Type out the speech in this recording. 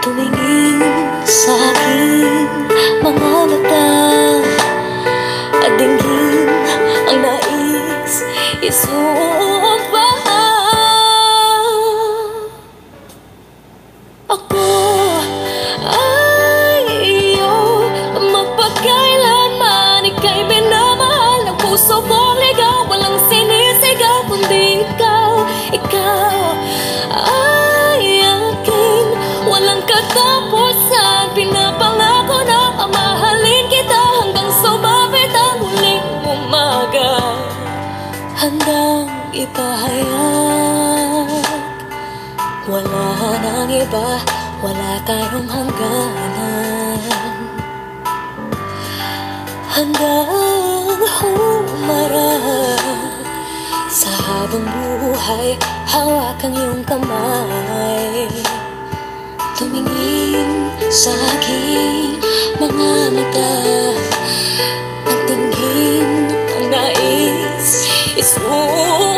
Tumingin sa aking mga mata at dinggin ang nais isupa. Ako ay iyo mapagkailanman, ika'y minamahal ng puso kong ligaw. Walang sinisigaw kundi ikaw, ikaw ay akin, walang katapusan. Pinapangako na mahalin kita hanggang sumapit ang huling umaga, handang ipahayag wala nang iba, wala tayong hangganan. Hanggang humarap sa habang buhay, hawak ang iyong kamay. Tumingin sa aking mga mata at tingin ang nais isuot.